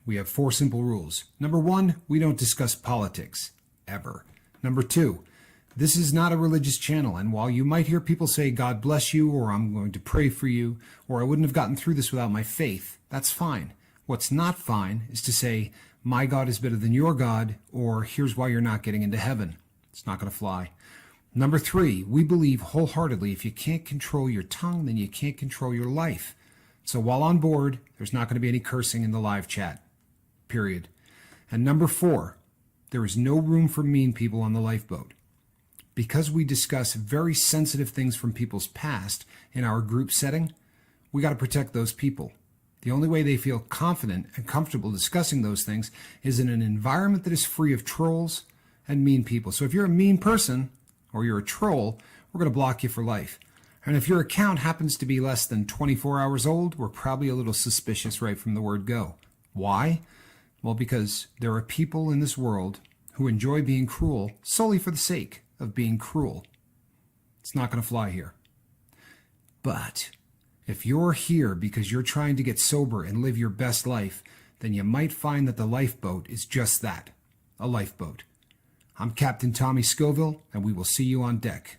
We have 4 simple rules. Number 1, we don't discuss politics, ever. Number 2, this is not a religious channel, and while you might hear people say, God bless you, or I'm going to pray for you, or I wouldn't have gotten through this without my faith, that's fine. What's not fine is to say, my God is better than your God, or here's why you're not getting into heaven. It's not going to fly. Number 3, we believe wholeheartedly if you can't control your tongue, then you can't control your life. So while on board, there's not going to be any cursing in the live chat, period. And number 4, there is no room for mean people on the lifeboat. Because we discuss very sensitive things from people's past in our group setting, we got to protect those people. The only way they feel confident and comfortable discussing those things is in an environment that is free of trolls and mean people. So if you're a mean person or you're a troll, we're going to block you for life. And if your account happens to be less than 24 hours old, we're probably a little suspicious right from the word go. Why? Well, because there are people in this world who enjoy being cruel solely for the sake of being cruel. It's not going to fly here. But if you're here because you're trying to get sober and live your best life, then you might find that the lifeboat is just that, a lifeboat. I'm Captain Tommy Scoville, and we will see you on deck.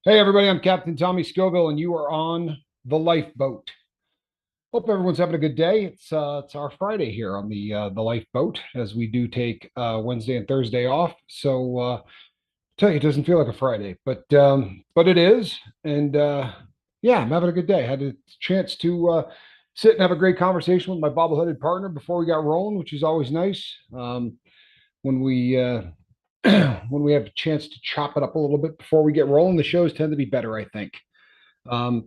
Hey everybody, I'm Captain Tommy Scoville, and you are on the lifeboat. Hope everyone's having a good day. It's our Friday here on the lifeboat, as we do take Wednesday and Thursday off. So tell you, it doesn't feel like a Friday, but it is. And yeah, I'm having a good day. I had a chance to sit and have a great conversation with my bobbleheaded partner before we got rolling, which is always nice. When we when we have a chance to chop it up a little bit before we get rolling, the shows tend to be better, I think.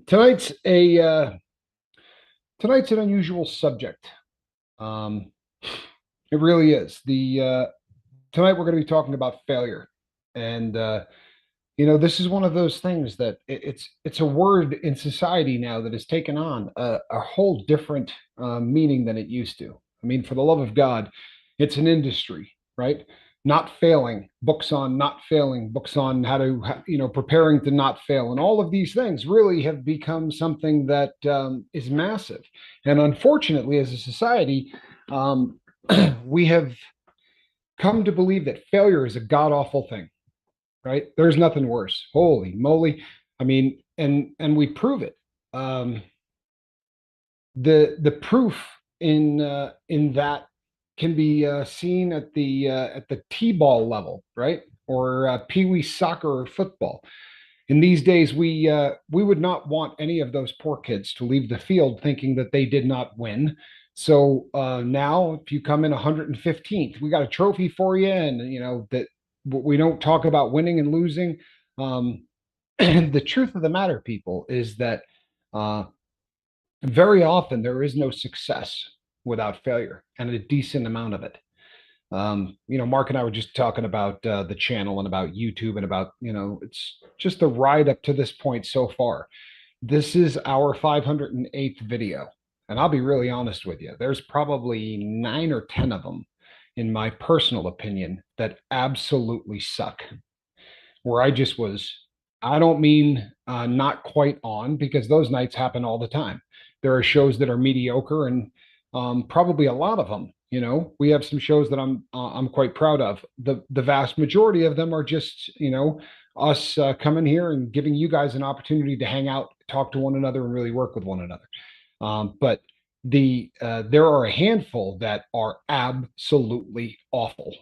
Tonight's an unusual subject. It really is. Tonight we're going to be talking about failure, and this is one of those things that it's a word in society now that has taken on a whole different meaning than it used to. I mean, for the love of God, it's an industry, right? Not failing, books on not failing, books on how to, preparing to not fail. And all of these things really have become something that is massive. And unfortunately, as a society, we have come to believe that failure is a god-awful thing, right? There's nothing worse. Holy moly. I mean, and we prove it. The proof in that can be seen at the t-ball level, right? Or pee-wee soccer or football. In these days, we would not want any of those poor kids to leave the field thinking that they did not win. So now, if you come in 115th, we got a trophy for you, and that we don't talk about winning and losing. And the truth of the matter, people, is that very often there is no success without failure, and a decent amount of it. Mark and I were just talking about the channel and about YouTube and about, it's just the ride up to this point so far. This is our 508th video. And I'll be really honest with you. There's probably 9 or 10 of them, in my personal opinion, that absolutely suck. Where I don't mean not quite on, because those nights happen all the time. There are shows that are mediocre, and probably a lot of them. We have some shows that I'm quite proud of. The vast majority of them are just us coming here and giving you guys an opportunity to hang out, talk to one another, and really work with one another. But there are a handful that are absolutely awful.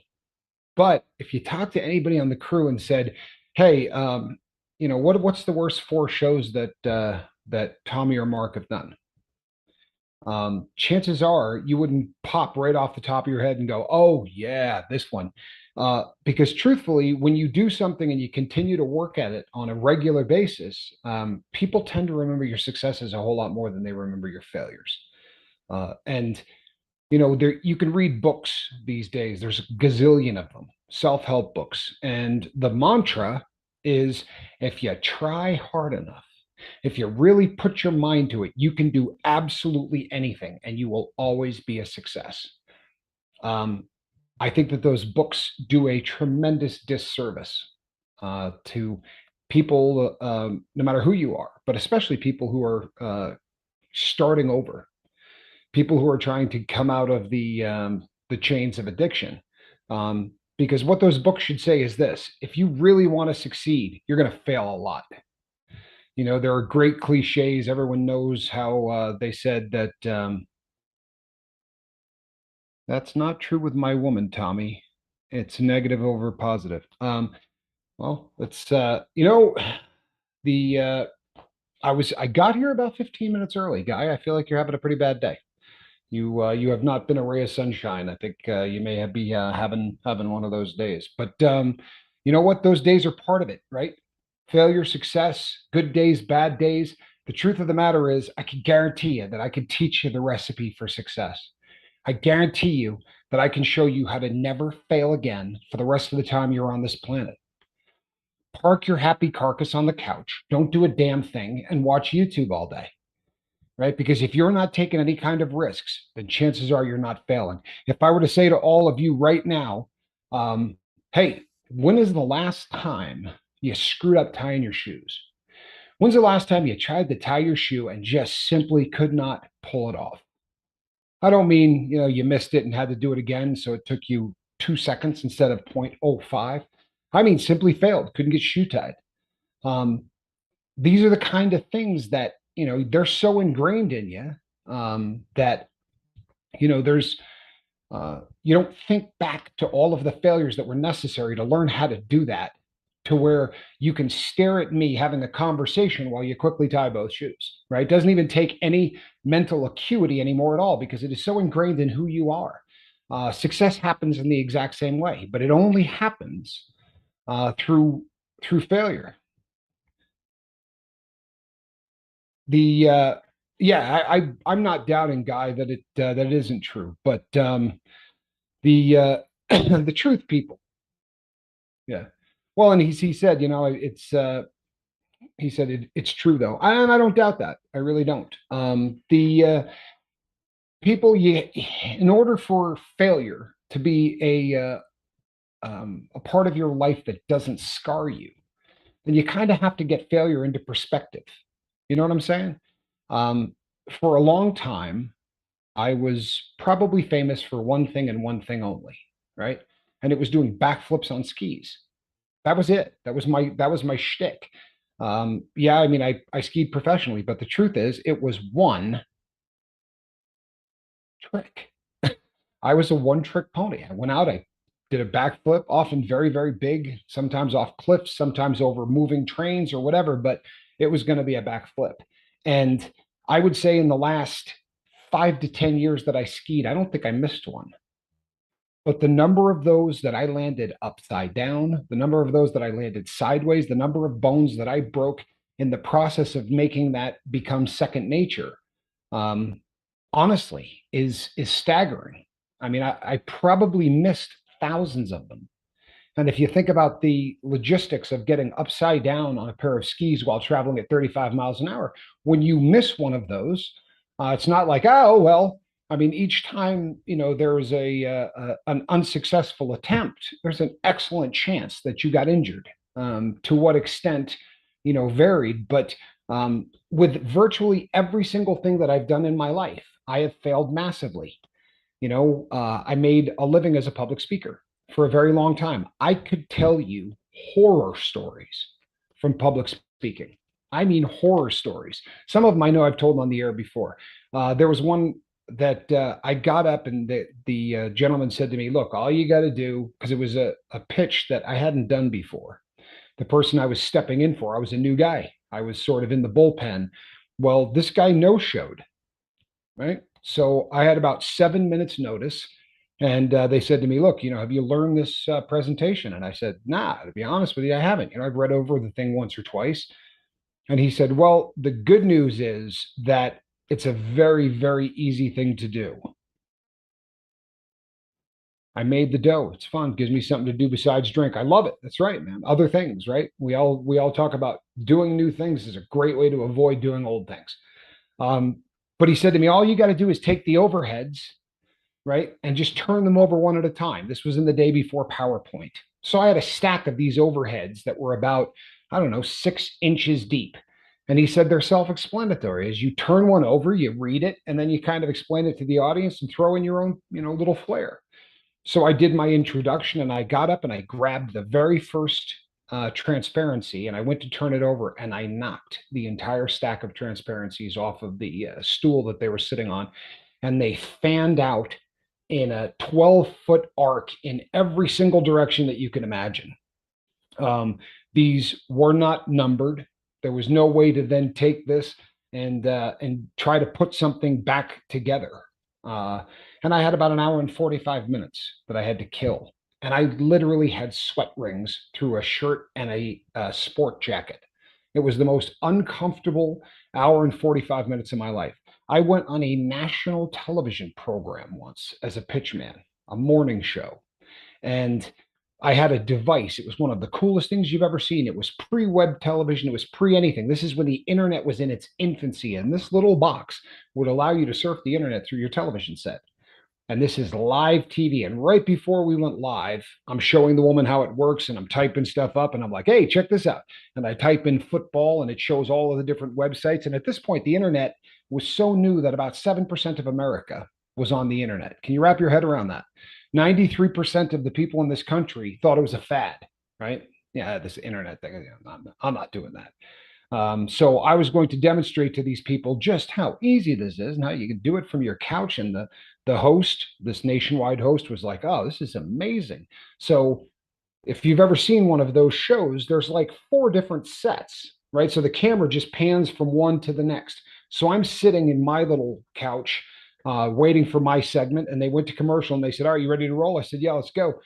But if you talk to anybody on the crew and said, "Hey, what's the worst 4 shows that Tommy or Mark have done?" Chances are you wouldn't pop right off the top of your head and go, "Oh yeah, this one." Because truthfully, when you do something and you continue to work at it on a regular basis, people tend to remember your successes a whole lot more than they remember your failures. And There you can read books these days. There's a gazillion of them, self-help books. And the mantra is if you try hard enough, if you really put your mind to it, you can do absolutely anything and you will always be a success. Um, I think that those books do a tremendous disservice to people, no matter who you are, but especially people who are starting over, people who are trying to come out of the chains of addiction. Because what those books should say is this: if you really want to succeed, you're going to fail a lot. There are great cliches. Everyone knows how they said that that's not true with my woman, Tommy. It's negative over positive. Well, it's the I got here about 15 minutes early, guy. I feel like you're having a pretty bad day. You have not been a ray of sunshine. I think you may be having one of those days. But you know what? Those days are part of it, right? Failure, success, good days, bad days. The truth of the matter is, I can guarantee you that I can teach you the recipe for success. I guarantee you that I can show you how to never fail again for the rest of the time you're on this planet. Park your happy carcass on the couch. Don't do a damn thing and watch YouTube all day, right? Because if you're not taking any kind of risks, then chances are you're not failing. If I were to say to all of you right now, hey, when is the last time you screwed up tying your shoes? When's the last time you tried to tie your shoe and just simply could not pull it off? I don't mean, you missed it and had to do it again, so it took you 2 seconds instead of 0.05. I mean, simply failed, couldn't get shoe tied. Um, these are the kind of things that, they're so ingrained in you that, there's, you don't think back to all of the failures that were necessary to learn how to do that, to where you can stare at me having a conversation while you quickly tie both shoes, right? It doesn't even take any mental acuity anymore at all because it is so ingrained in who you are. Success happens in the exact same way, but it only happens through failure. The Yeah, I'm not doubting, Guy, that it isn't true, but the the truth, people. Yeah. Well, and he said, it's he said it's true though, and I don't doubt that. I really don't. The people, in order for failure to be a part of your life that doesn't scar you, then you kind of have to get failure into perspective. You know what I'm saying? Um, for a long time, I was probably famous for one thing and one thing only, right? And it was doing backflips on skis. That was it. That was my shtick. Yeah, I mean, I skied professionally, but the truth is, it was one trick. I was a one trick pony. I went out, I did a backflip, often very, very big, sometimes off cliffs, sometimes over moving trains or whatever, but it was going to be a backflip. And I would say in the last 5 to 10 years that I skied, I don't think I missed one. But the number of those that I landed upside down, the number of those that I landed sideways, the number of bones that I broke in the process of making that become second nature, um, honestly, is staggering. I mean, I probably missed thousands of them. And if you think about the logistics of getting upside down on a pair of skis while traveling at 35 miles an hour, when you miss one of those, it's not like, oh, well, I mean, each time, there's an unsuccessful attempt, there's an excellent chance that you got injured. To what extent, varied. But with virtually every single thing that I've done in my life, I have failed massively. I made a living as a public speaker for a very long time. I could tell you horror stories from public speaking. I mean, horror stories. Some of them I know I've told on the air before. There was one that I got up and the gentleman said to me, "Look, all you got to do," because it was a pitch that I hadn't done before. The person I was stepping in for, I was a new guy. I was sort of in the bullpen. Well, this guy no showed, right? So I had about 7 minutes notice. And they said to me, "Look, have you learned this presentation?" And I said, "Nah, to be honest with you, I haven't. I've read over the thing once or twice." And he said, "Well, the good news is that it's a very, very easy thing to do." I made the dough. It's fun. Gives me something to do besides drink. I love it. That's right, man. Other things, right? We all talk about doing new things is a great way to avoid doing old things. Um, but he said to me, all you got to do is take the overheads, right, and just turn them over one at a time. This was in the day before PowerPoint. So I had a stack of these overheads that were about, I don't know, 6 inches deep. And he said they're self-explanatory. As you turn one over, you read it, and then you kind of explain it to the audience and throw in your own, little flair. So I did my introduction and I got up and I grabbed the very first transparency and I went to turn it over and I knocked the entire stack of transparencies off of the stool that they were sitting on. And they fanned out in a 12-foot arc in every single direction that you can imagine. These were not numbered. There was no way to then take this and try to put something back together. And I had about an hour and 45 minutes that I had to kill. And I literally had sweat rings through a shirt and a sport jacket. It was the most uncomfortable hour and 45 minutes of my life. I went on a national television program once as a pitchman, a morning show. And I had a device. It was one of the coolest things you've ever seen. It was pre-web television. It was pre-anything. This is when the internet was in its infancy. And this little box would allow you to surf the internet through your television set. And this is live TV. And right before we went live, I'm showing the woman how it works and I'm typing stuff up and I'm like, hey, check this out. And I type in football and it shows all of the different websites. And at this point, the internet was so new that about 7% of America was on the internet. Can you wrap your head around that? 93% of the people in this country thought it was a fad, right? Yeah, this internet thing. I'm not doing that. So I was going to demonstrate to these people just how easy this is and how you can do it from your couch. And the host, this nationwide host, was like, "Oh, this is amazing." So if you've ever seen one of those shows, there's like 4 different sets, right? So the camera just pans from one to the next. So I'm sitting in my little couch, waiting for my segment, and they went to commercial and they said, "Are you ready to roll?" I said, "Yeah, let's go."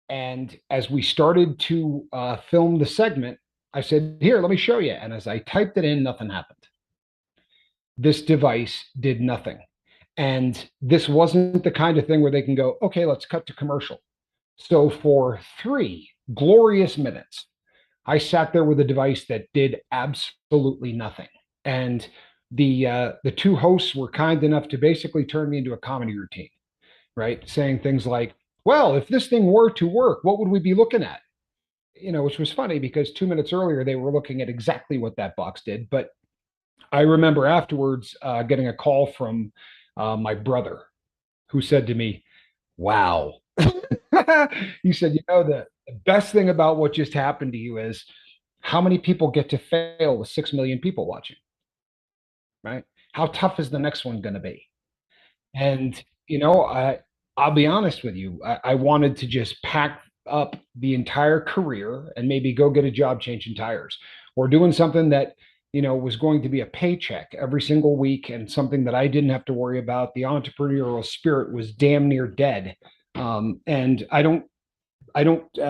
And as we started to film the segment, I said, "Here, let me show you." And as I typed it in, nothing happened. This device did nothing. And this wasn't the kind of thing where they can go, okay, let's cut to commercial. So for 3 glorious minutes, I sat there with a device that did absolutely nothing. And the two hosts were kind enough to basically turn me into a comedy routine, right? Saying things like, well, if this thing were to work, what would we be looking at? Which was funny because 2 minutes earlier they were looking at exactly what that box did. But I remember afterwards getting a call from my brother who said to me, wow. He said, the best thing about what just happened to you is how many people get to fail with 6 million people watching, right? How tough is the next one going to be? And, I'll be honest with you. I wanted to just pack up the entire career and maybe go get a job changing tires or doing something that, was going to be a paycheck every single week and something that I didn't have to worry about. The entrepreneurial spirit was damn near dead. And I don't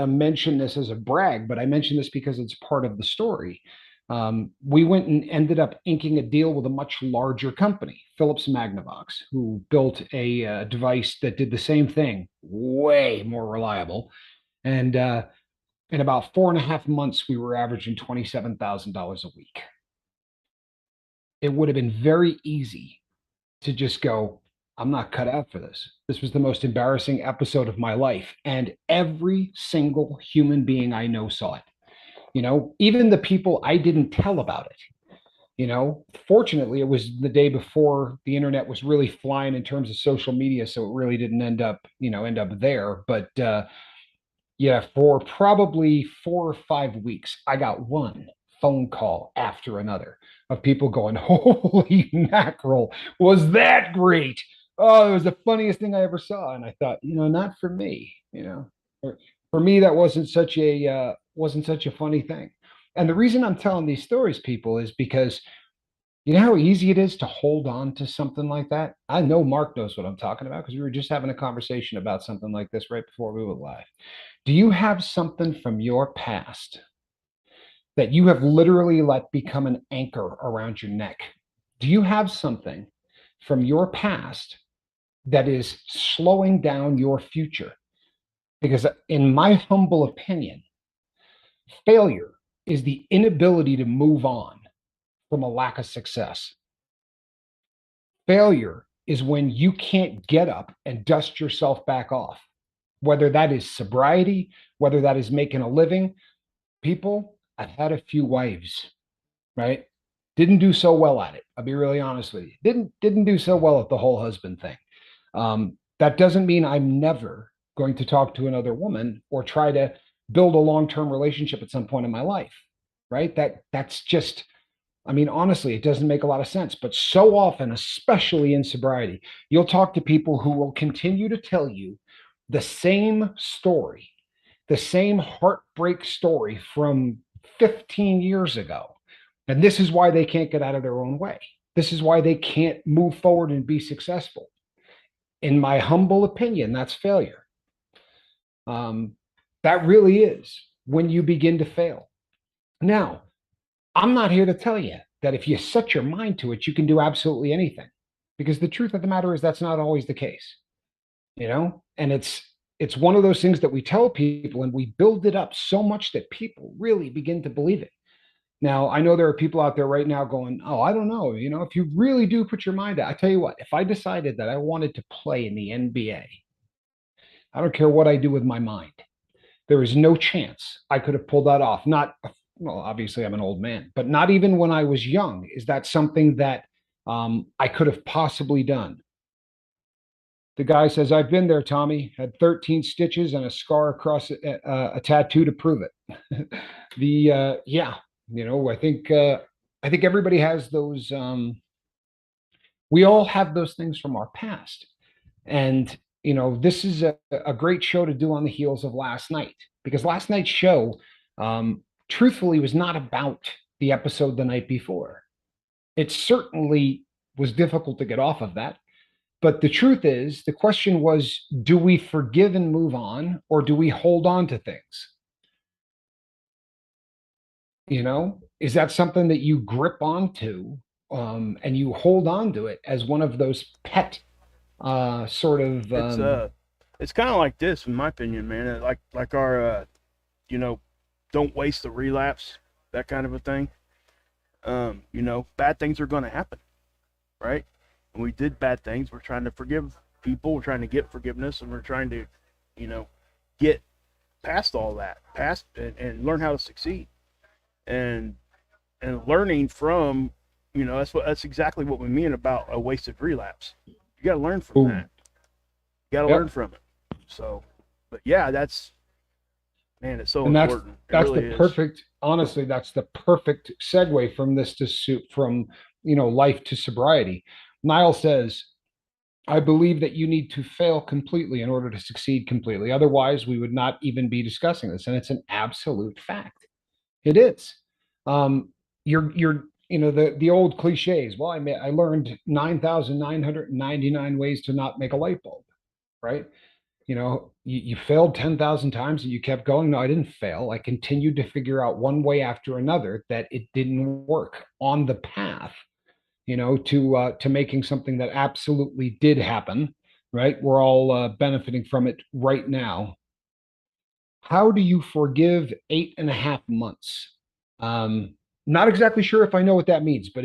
mention this as a brag, but I mention this because it's part of the story. We went and ended up inking a deal with a much larger company, Philips Magnavox, who built a device that did the same thing, way more reliable. And in about 4.5 months, we were averaging $27,000 a week. It would have been very easy to just go, I'm not cut out for this. This was the most embarrassing episode of my life. And every single human being I know saw it. Even the people I didn't tell about it. Fortunately, it was the day before the internet was really flying in terms of social media, so it really didn't end up there. But yeah, for probably 4 or 5 weeks, I got one phone call after another of people going, "Holy mackerel, was that great? Oh, it was the funniest thing I ever saw." And I thought, not for me. For me, that wasn't such a funny thing. And the reason I'm telling these stories, people, is because you know how easy it is to hold on to something like that? I know Mark knows what I'm talking about because we were just having a conversation about something like this right before we went live. Do you have something from your past that you have literally let become an anchor around your neck? Do you have something from your past that is slowing down your future? Because in my humble opinion, failure is the inability to move on from a lack of success. Failure is when you can't get up and dust yourself back off, whether that is sobriety, whether that is making a living. People, I've had a few wives, right? Didn't do so well at it. I'll be really honest with you. Didn't do so well at the whole husband thing. That doesn't mean I'm never going to talk to another woman or try to build a long-term relationship at some point in my life, right? That's just, I mean, honestly, it doesn't make a lot of sense. But so often, especially in sobriety, you'll talk to people who will continue to tell you the same story, the same heartbreak story from 15 years ago. And this is why they can't get out of their own way. This is why they can't move forward and be successful. In my humble opinion, that's failure. Um, that really is when you begin to fail. Now, I'm not here to tell you that if you set your mind to it, you can do absolutely anything. Because the truth of the matter is that's not always the case, you know? And it's one of those things that we tell people and we build it up so much that people really begin to believe it. Now, I know there are people out there right now going, "Oh, I don't know, you know, if you really do put your mind out." I tell you what, if I decided that I wanted to play in the NBA, I don't care what I do with my mind. There is no chance I could have pulled that off. Not, well, obviously I'm an old man, but not even when I was young. Is that something that I could have possibly done? The guy says, "I've been there, Tommy. Had 13 stitches and a scar across a tattoo to prove it." Yeah, you know, I think everybody has those. We all have those things from our past, and you know, this is a great show to do on the heels of last night because last night's show, truthfully, was not about the episode the night before. It certainly was difficult to get off of that. But the truth is, the question was, do we forgive and move on, or do we hold on to things? You know, is that something that you grip onto and you hold on to it as one of those pet sort of It's it's kind of like this, in my opinion, man. Like our you know, don't waste the relapse, that kind of a thing. You know, bad things are going to happen, right? When we did bad things, we're trying to forgive people, we're trying to get forgiveness, and we're trying to, you know, get past all that, past and learn how to succeed, and learning from, you know, that's exactly what we mean about a wasted relapse. You got to learn from boom. that. You got to learn Yep. from it. So, but yeah, that's, man, it's so And important. It that's the really is. perfect, honestly, that's the perfect segue from this to from life to sobriety. Niall says, "I believe that you need to fail completely in order to succeed completely. Otherwise, we would not even be discussing this." And it's an absolute fact. It is. You know, the old cliches. Well, I learned 9,999 ways to not make a light bulb, right? You know, you failed 10,000 times and you kept going. No, I didn't fail. I continued to figure out one way after another that it didn't work on the path, to making something that absolutely did happen, right? We're all benefiting from it right now. How do you forgive 8.5 months? Not exactly sure if I know what that means, but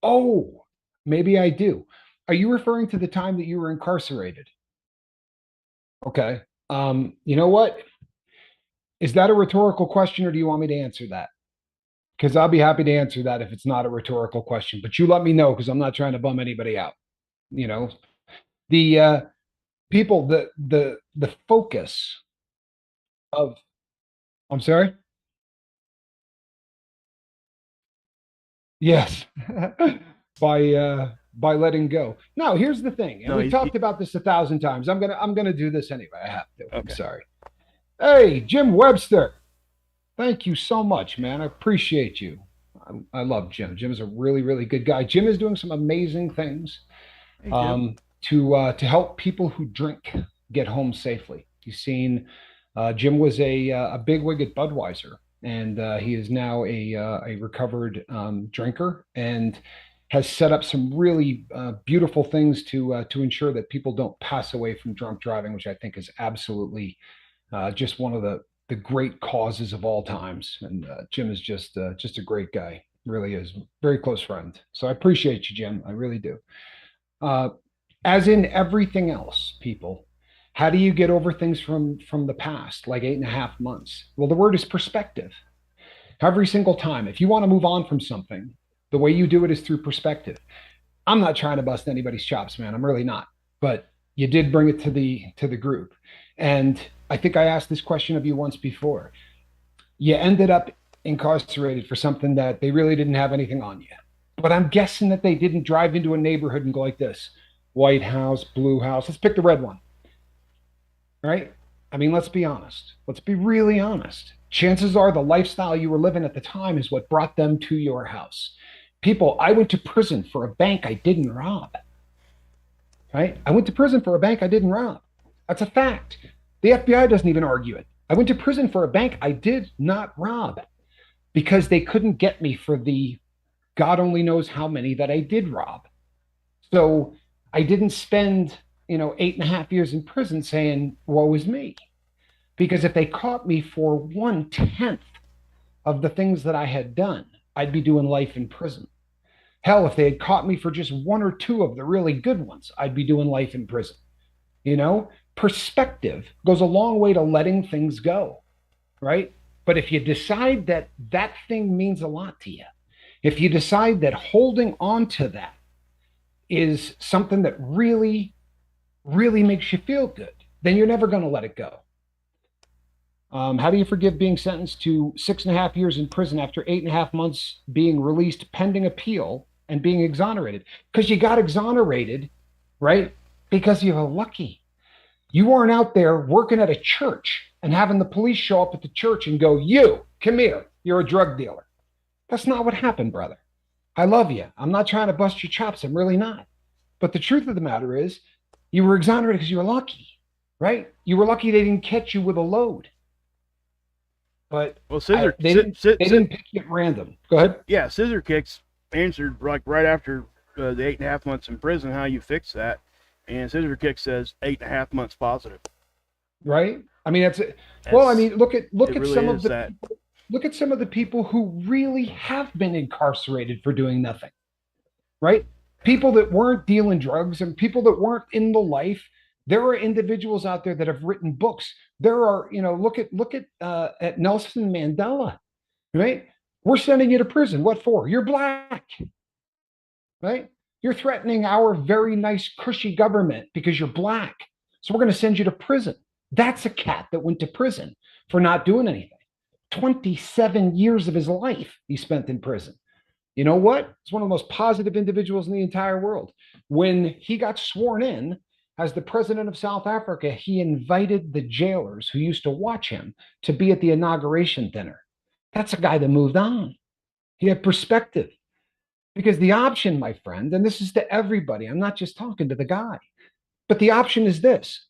oh, maybe I do. Are you referring to the time that you were incarcerated? Okay. You know what? Is that a rhetorical question, or do you want me to answer that? Because I'll be happy to answer that if it's not a rhetorical question. But you let me know because I'm not trying to bum anybody out. You know, the people, the focus of. I'm sorry. Yes, by letting go. Now, here's the thing, and No, we've talked about this 1,000 times. I'm gonna do this anyway. I have to. I'm okay. sorry. Hey, Jim Webster. Thank you so much, man. I appreciate you. I love Jim. Jim is a really, really good guy. Jim is doing some amazing things Hey, Jim. to help people who drink get home safely. You've seen Jim was a bigwig at Budweiser, and he is now a recovered drinker and has set up some really beautiful things to ensure that people don't pass away from drunk driving, which I think is absolutely Just one of the great causes of all times. And Jim is just a great guy. Really is. Very close friend. So I appreciate you, Jim. I really do. Uh, as in everything else, people, how do you get over things from the past, like 8.5 months? Well, the word is perspective. Every single time, if you want to move on from something, the way you do it is through perspective. I'm not trying to bust anybody's chops, man. I'm really not. But you did bring it to the group. And I think I asked this question of you once before. You ended up incarcerated for something that they really didn't have anything on you. But I'm guessing that they didn't drive into a neighborhood and go like this: White House, Blue House. Let's pick the red one, right? I mean, let's be honest. Let's be really honest. Chances are the lifestyle you were living at the time is what brought them to your house. People, I went to prison for a bank I didn't rob, right? I went to prison for a bank I didn't rob. That's a fact. The FBI doesn't even argue it. I went to prison for a bank I did not rob because they couldn't get me for the God only knows how many that I did rob. So I didn't spend, 8.5 years in prison saying, woe is me. Because if they caught me for 1/10 of the things that I had done, I'd be doing life in prison. Hell, if they had caught me for just one or two of the really good ones, I'd be doing life in prison. Perspective goes a long way to letting things go, right? But if you decide that that thing means a lot to you, if you decide that holding on to that is something that really, really makes you feel good, then you're never going to let it go. How do you forgive being sentenced to 6.5 years in prison after 8.5 months being released pending appeal and being exonerated? Because you got exonerated, right? Because you were lucky. You weren't out there working at a church and having the police show up at the church and go, you, come here, you're a drug dealer. That's not what happened, brother. I love you. I'm not trying to bust your chops. I'm really not. But the truth of the matter is, you were exonerated because you were lucky, right? You were lucky they didn't catch you with a load. But Well, they didn't pick you at random. Go ahead. Yeah, Scissor Kicks answered like right after the 8.5 months in prison how you fix that, and Scissor Kick says 8.5 months positive. Right. I mean, well. I mean, look at really some of the look at some of the people who really have been incarcerated for doing nothing. Right. People that weren't dealing drugs and people that weren't in the life. There are individuals out there that have written books. There are, look at Nelson Mandela, right? We're sending you to prison. What for? You're black, right? You're threatening our very nice, cushy government because you're black. So we're going to send you to prison. That's a cat that went to prison for not doing anything. 27 years of his life he spent in prison. You know what? He's one of the most positive individuals in the entire world. When he got sworn in as the president of South Africa, he invited the jailers who used to watch him to be at the inauguration dinner. That's a guy that moved on. He had perspective. Because the option, my friend, and this is to everybody, I'm not just talking to the guy, but the option is this.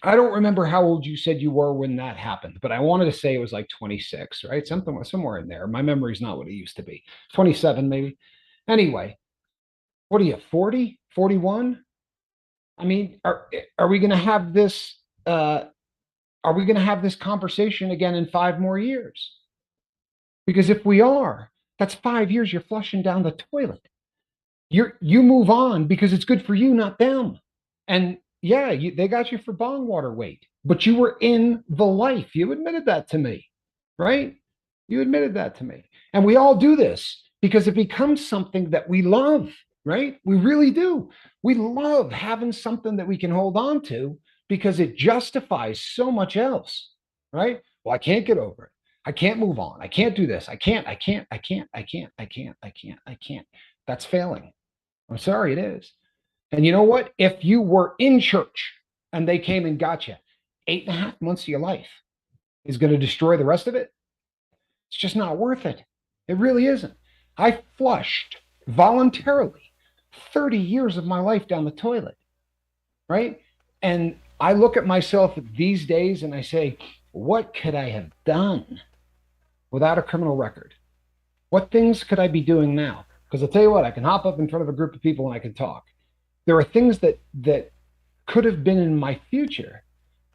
I don't remember how old you said you were when that happened, but I wanted to say it was like 26, right? Somewhere in there. My memory's not what it used to be. 27, maybe. Anyway, what are you, 40, 41? I mean, are we going to have this? Are we going to have this conversation again in 5 more years? Because if we are, that's 5 years you're flushing down the toilet. You move on because it's good for you, not them. And yeah, they got you for bong water weight, but you were in the life. You admitted that to me, right? You admitted that to me. And we all do this because it becomes something that we love, right? We really do. We love having something that we can hold on to because it justifies so much else, right? Well, I can't get over it. I can't move on. I can't do this. I can't. That's failing. I'm sorry, it is. And you know what? If you were in church and they came and got you, 8.5 months of your life is going to destroy the rest of it. It's just not worth it. It really isn't. I flushed voluntarily 30 years of my life down the toilet, right? And I look at myself these days and I say, what could I have done without a criminal record? What things could I be doing now? Because I'll tell you what, I can hop up in front of a group of people and I can talk. There are things that could have been in my future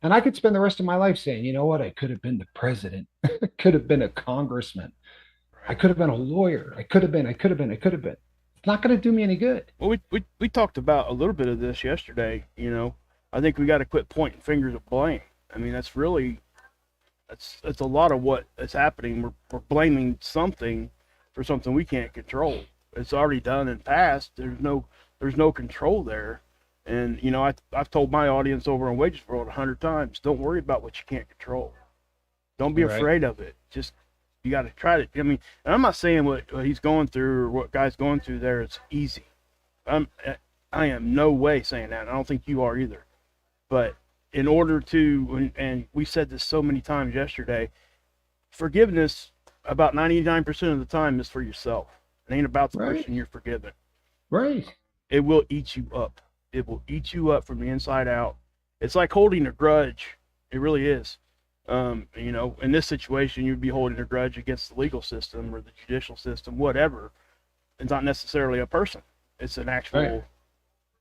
And I could spend the rest of my life saying, you know what, I could have been the president, I could have been a congressman, I Right. could have been a lawyer, I could have been. It's not going to do me any good. Well, we talked about a little bit of this yesterday. I think we got to quit pointing fingers of blame. I mean, that's a lot of what is happening. We're blaming something for something we can't control. It's already done and past. There's no control there. And I've told my audience over on Wages World 100 times, don't worry about what you can't control. Don't be Right. afraid of it. Just you got to try to. I mean, and I'm not saying what he's going through or what guy's going through there is easy. I'm I am no way saying that. I don't think you are either. But in order to, and we said this so many times yesterday, forgiveness about 99% of the time is for yourself. It ain't about the Right. person you're forgiving. Right. It will eat you up. It will eat you up from the inside out. It's like holding a grudge. It really is. In this situation, you'd be holding a grudge against the legal system or the judicial system, whatever. It's not necessarily a person. It's an Right. actual,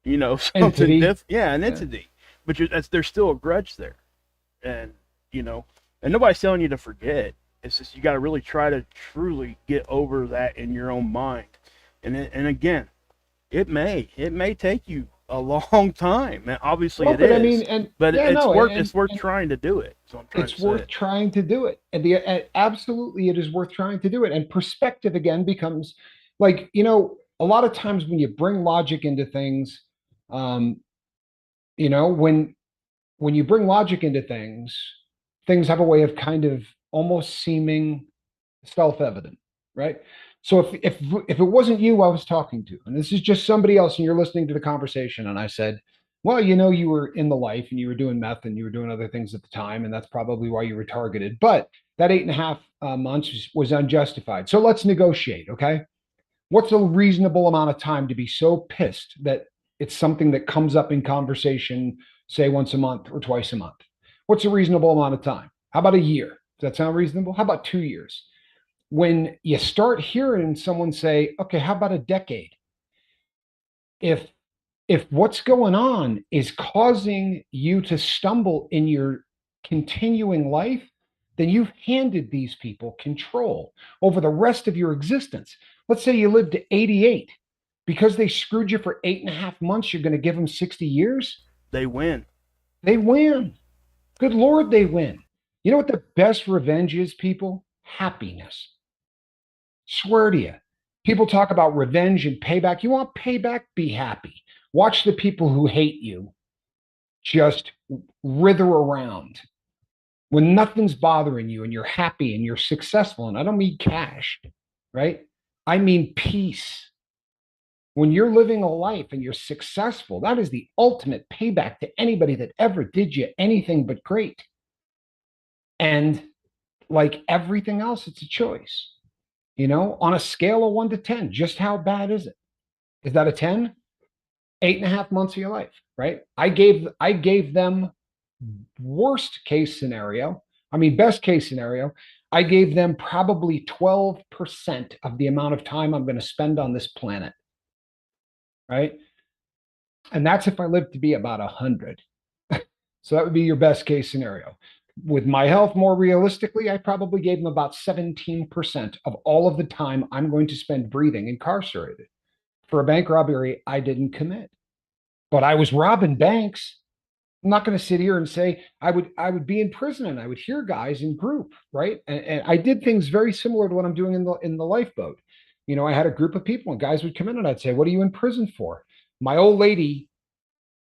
something Entity. different. Yeah, an Yeah. entity. But there's still a grudge there, and and nobody's telling you to forget. It's just you got to really try to truly get over that in your own mind, and again, it may take you a long time, and obviously Well, it but I mean, is, and but yeah, it's no, worth it's worth and trying to do it. So I'm trying to it's say. worth trying to do it. And absolutely, it is worth trying to do it. And perspective again becomes like, a lot of times when you bring logic into things, um, you know, when you bring logic into things, things have a way of kind of almost seeming self-evident, right? So if it wasn't you I was talking to, and this is just somebody else, and you're listening to the conversation, and I said, well, you were in the life and you were doing meth and you were doing other things at the time, and that's probably why you were targeted. But that 8.5 months was unjustified. So let's negotiate, okay? What's a reasonable amount of time to be so pissed that it's something that comes up in conversation, say once a month or twice a month? What's a reasonable amount of time? How about a year? Does that sound reasonable? How about 2 years? When you start hearing someone say, okay, how about a decade? If what's going on is causing you to stumble in your continuing life, then you've handed these people control over the rest of your existence. Let's say you live to 88. Because they screwed you for 8.5 months, you're going to give them 60 years? They win. They win. Good Lord, they win. You know what the best revenge is, people? Happiness. Swear to you. People talk about revenge and payback. You want payback? Be happy. Watch the people who hate you just writher around when nothing's bothering you and you're happy and you're successful. And I don't mean cash, right? I mean peace. When you're living a life and you're successful, that is the ultimate payback to anybody that ever did you anything but great. And like everything else, it's a choice. On a scale of 1 to 10, just how bad is it? Is that a 10? 8.5 months of your life, right? I gave them worst case scenario. I mean, best case scenario, I gave them probably 12% of the amount of time I'm going to spend on this planet, right? And that's if I live to be about 100. So that would be your best case scenario. With my health, more realistically, I probably gave them about 17% of all of the time I'm going to spend breathing incarcerated for a bank robbery I didn't commit. But I was robbing banks. I'm not going to sit here and say I would be in prison and I would hear guys in group, right? And I did things very similar to what I'm doing in the lifeboat. I had a group of people and guys would come in and I'd say, "What are you in prison for?" My old lady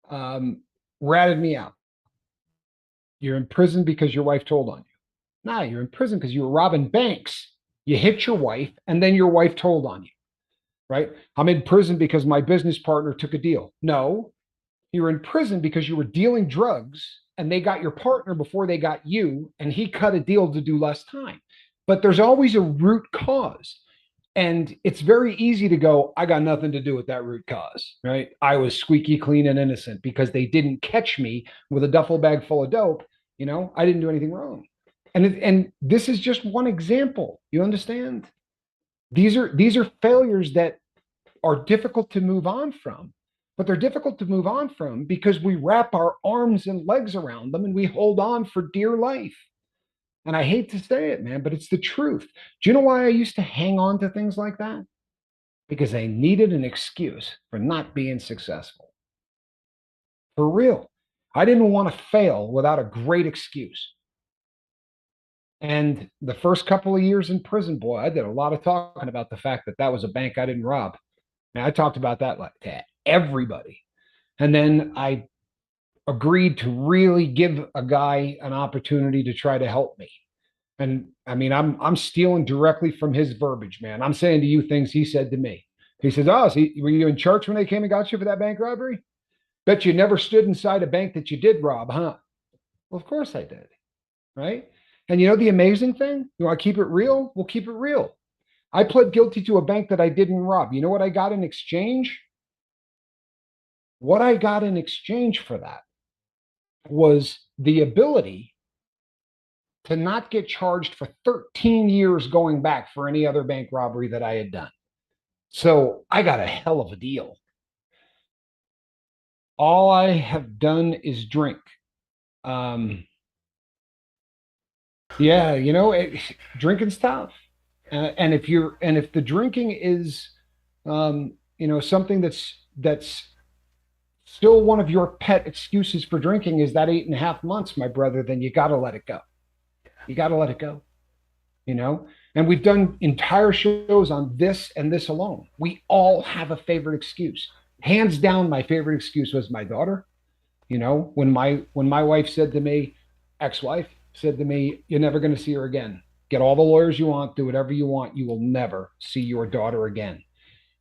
ratted me out. "You're in prison because your wife told on you." "Nah, you're in prison because you were robbing banks. You hit your wife and then your wife told on you, right?" "I'm in prison because my business partner took a deal." "No, you were in prison because you were dealing drugs and they got your partner before they got you, and he cut a deal to do less time." But there's always a root cause. And it's very easy to go, "I got nothing to do with that root cause," right? I was squeaky clean and innocent because they didn't catch me with a duffel bag full of dope. I didn't do anything wrong. And this is just one example. You understand? These are failures that are difficult to move on from. but they're difficult to move on from because we wrap our arms and legs around them and we hold on for dear life. And I hate to say it, man, but it's the truth. Do you know why I used to hang on to things like that? Because I needed an excuse for not being successful. For real. I didn't want to fail without a great excuse. And the first couple of years in prison, boy, I did a lot of talking about the fact that that was a bank I didn't rob. And I talked about that like to everybody. And then I agreed to really give a guy an opportunity to try to help me. And I mean, I'm stealing directly from his verbiage, man. I'm saying to you things he said to me. He says, "Oh, so were you in church when they came and got you for that bank robbery? Bet you never stood inside a bank that you did rob, huh?" Well, of course I did, right? And you know the amazing thing? You want to keep it real? We'll keep it real. I pled guilty to a bank that I didn't rob. You know what I got in exchange? What I got in exchange for that was the ability to not get charged for 13 years going back for any other bank robbery that I had done. So I got a hell of a deal. All I have done is drink. Yeah, you know, drinking's tough. And if the drinking is, you know, something that's still one of your pet excuses for drinking is that 8.5 months, my brother, then you got to let it go. You got to let it go, you know? And we've done entire shows on this and this alone. We all have a favorite excuse. Hands down, my favorite excuse was my daughter. You know, when my wife said to me, ex-wife said to me, "You're never going to see her again. Get all the lawyers you want, do whatever you want. You will never see your daughter again."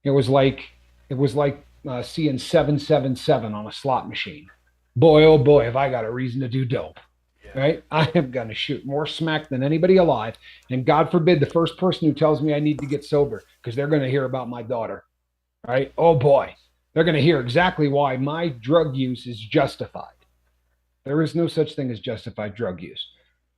It was like seeing 777 on a slot machine. Boy, oh boy, have I got a reason to do dope. Right? I am going to shoot more smack than anybody alive. And God forbid the first person who tells me I need to get sober because they're going to hear about my daughter. Right? Oh boy, they're going to hear exactly why my drug use is justified. There is no such thing as justified drug use.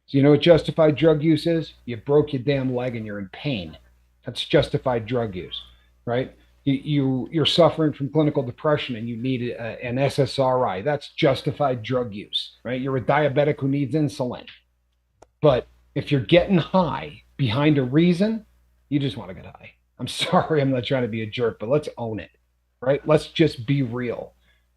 So you know what justified drug use is? You broke your damn leg and you're in pain. That's justified drug use, right? You're suffering from clinical depression and you need an SSRI. That's justified drug use, right? You're a diabetic who needs insulin. But if you're getting high behind a reason, you just want to get high. I'm sorry, I'm not trying to be a jerk, but let's own it, right? Let's just be real.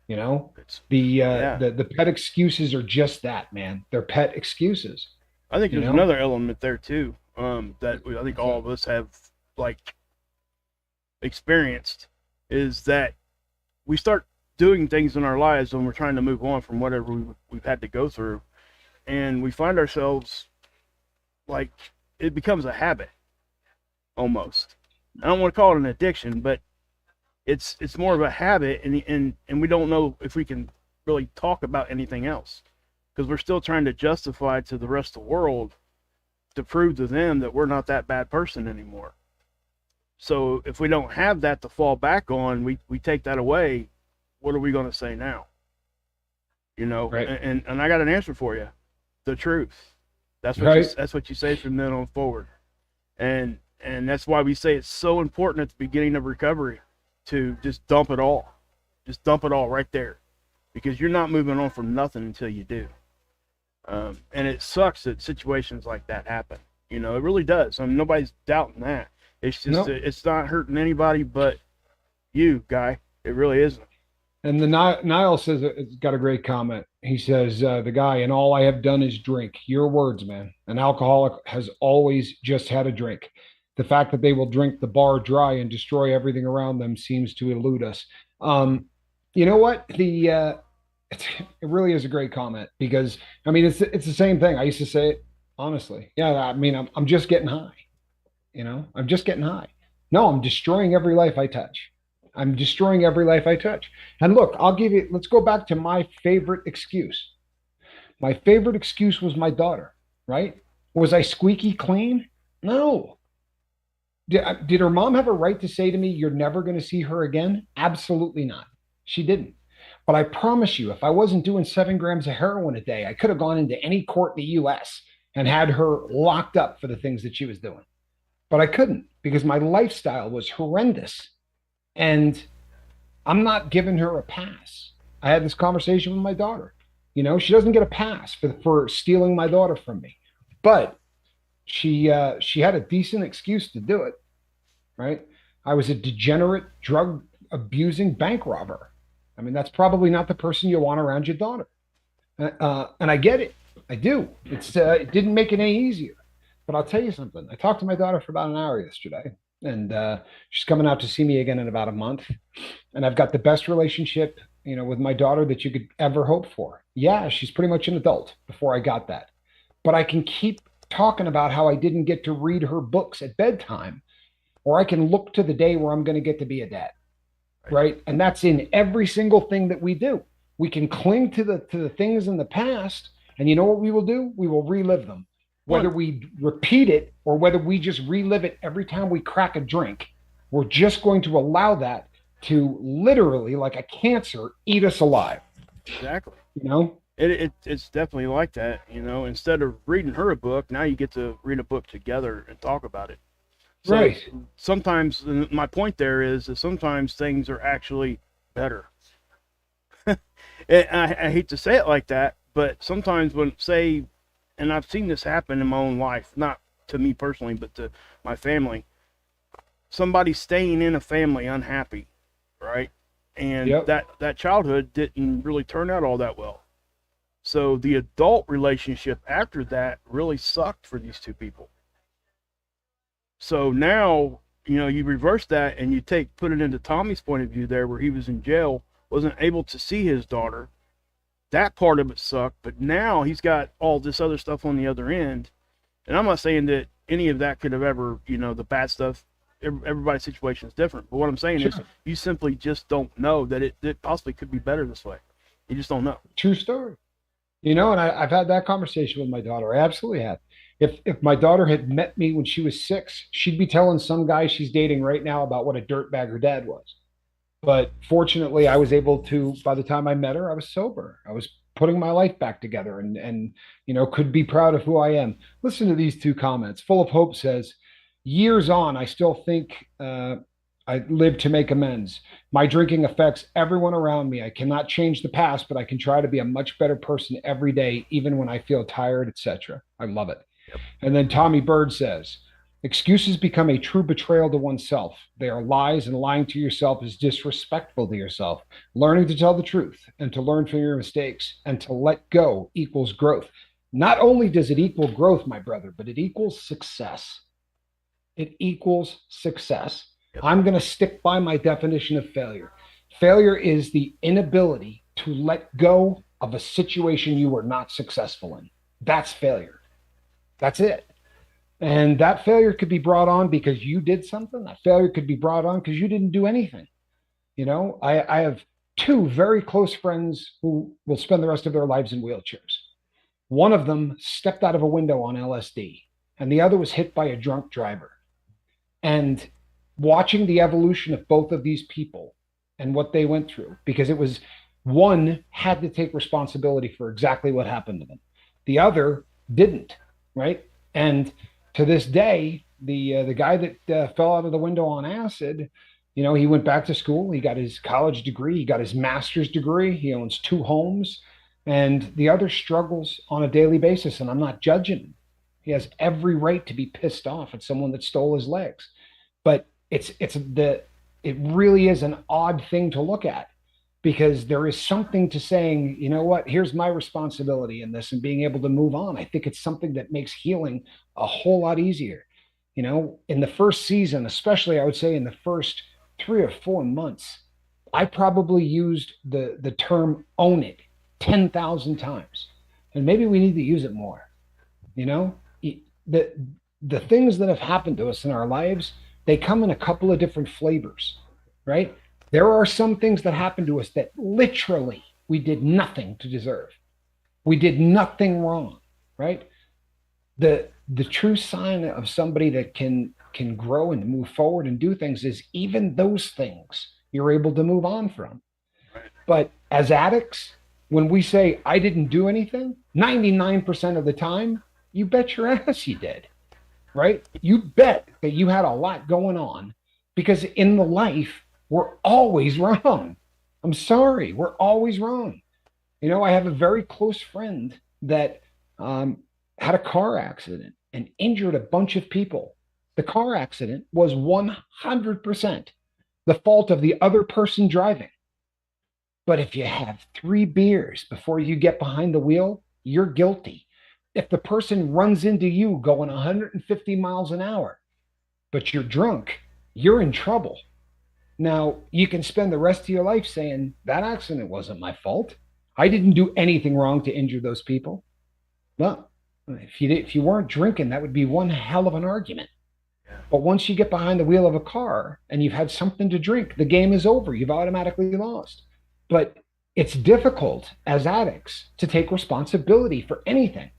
You know, the pet excuses are just that, man. They're pet excuses. I think there's another element there too, that I think all of us have like experienced, is that we start doing things in our lives when we're trying to move on from whatever we've had to go through, and we find ourselves like it becomes a habit almost. I don't want to call it an addiction, but it's more of a habit, and we don't know if we can really talk about anything else because we're still trying to justify to the rest of the world to prove to them that we're not that bad person anymore. So if we don't have that to fall back on, we take that away. What are we going to say now? You know, right. and I got an answer for you. The truth. That's what right. That's what you say from then on forward. And that's why we say it's so important at the beginning of recovery to just dump it all. Just dump it all right there. Because you're not moving on from nothing until you do. And it sucks that situations like that happen. You know, it really does. I mean, nobody's doubting that. It's just, it's not hurting anybody but you, guy. It really isn't. And the Niall says it's got a great comment. He says, the guy, "And all I have done is drink." Your words, man. An alcoholic has always just had a drink. The fact that they will drink the bar dry and destroy everything around them seems to elude us. You know what? It really is a great comment because I mean it's the same thing. I used to say it honestly. Yeah, I mean I'm just getting high. You know, I'm just getting high. No, I'm destroying every life I touch. I'm destroying every life I touch. And look, let's go back to my favorite excuse. My favorite excuse was my daughter, right? Was I squeaky clean? No. Did her mom have a right to say to me, "You're never going to see her again"? Absolutely not. She didn't. But I promise you, if I wasn't doing 7 grams of heroin a day, I could have gone into any court in the US and had her locked up for the things that she was doing. But I couldn't because my lifestyle was horrendous. And I'm not giving her a pass. I had this conversation with my daughter. She doesn't get a pass for stealing my daughter from me, but she had a decent excuse to do it, right? I was a degenerate, drug abusing bank robber. I mean, that's probably not the person you want around your daughter. And I get it. I do. It didn't make it any easier. But I'll tell you something. I talked to my daughter for about an hour yesterday, and she's coming out to see me again in about a month. And I've got the best relationship, with my daughter that you could ever hope for. Yeah, she's pretty much an adult before I got that. But I can keep talking about how I didn't get to read her books at bedtime, or I can look to the day where I'm going to get to be a dad, right? And that's in every single thing that we do. We can cling to the things in the past, and you know what we will do? We will relive them. Whether we repeat it or whether we just relive it every time we crack a drink, we're just going to allow that to literally, like a cancer, eat us alive. Exactly. It's definitely like that. Instead of reading her a book, now you get to read a book together and talk about it. So right. Sometimes, my point there is that sometimes things are actually better. I hate to say it like that, but sometimes and I've seen this happen in my own life, not to me personally, but to my family. Somebody staying in a family unhappy, right? And Yep. that childhood didn't really turn out all that well. So the adult relationship after that really sucked for these two people. So now, you reverse that and you put it into Tommy's point of view there, where he was in jail, wasn't able to see his daughter. That part of it sucked, but now he's got all this other stuff on the other end. And I'm not saying that any of that could have ever, the bad stuff, everybody's situation is different. But what I'm saying is you simply just don't know that it possibly could be better this way. You just don't know. True story. And I've had that conversation with my daughter. I absolutely have. If my daughter had met me when she was 6, she'd be telling some guy she's dating right now about what a dirtbag her dad was. But fortunately, I was able to, by the time I met her, I was sober. I was putting my life back together and could be proud of who I am. Listen to these 2 comments. Full of Hope says, years on, I still think I live to make amends. My drinking affects everyone around me. I cannot change the past, but I can try to be a much better person every day, even when I feel tired, etc. I love it. Yep. And then Tommy Bird says, excuses become a true betrayal to oneself. They are lies, and lying to yourself is disrespectful to yourself. Learning to tell the truth and to learn from your mistakes and to let go equals growth. Not only does it equal growth, my brother, but it equals success. It equals success. Yep. I'm going to stick by my definition of failure. Failure is the inability to let go of a situation you were not successful in. That's failure. That's it. And that failure could be brought on because you did something. That failure could be brought on because you didn't do anything. I have 2 very close friends who will spend the rest of their lives in wheelchairs. One of them stepped out of a window on LSD, and the other was hit by a drunk driver. And watching the evolution of both of these people and what they went through, because it was one had to take responsibility for exactly what happened to them. The other didn't, right? And to this day, the guy that fell out of the window on acid, he went back to school. He got his college degree. He got his master's degree. He owns 2 homes. And the other struggles on a daily basis. And I'm not judging him. He has every right to be pissed off at someone that stole his legs. But it really is an odd thing to look at, because there is something to saying, you know what, here's my responsibility in this and being able to move on. I think it's something that makes healing a whole lot easier. In the first season, especially, I would say in the first 3 or 4 months, I probably used the term own it 10,000 times. And maybe we need to use it more. The things that have happened to us in our lives, they come in a couple of different flavors, right? There are some things that happen to us that literally we did nothing to deserve. We did nothing wrong, right? The true sign of somebody that can grow and move forward and do things is even those things you're able to move on from. But as addicts, when we say, I didn't do anything, 99% of the time, you bet your ass you did, right? You bet that you had a lot going on, because in the life, we're always wrong. I'm sorry, we're always wrong. I have a very close friend that um, had a car accident and injured a bunch of people. The car accident was 100% the fault of the other person driving. But if you have 3 beers before you get behind the wheel, you're guilty. If the person runs into you going 150 miles an hour, but you're drunk, you're in trouble. Now, you can spend the rest of your life saying, that accident wasn't my fault. I didn't do anything wrong to injure those people. Well, if you weren't drinking, that would be one hell of an argument. But once you get behind the wheel of a car and you've had something to drink, the game is over. You've automatically lost. But it's difficult as addicts to take responsibility for anything.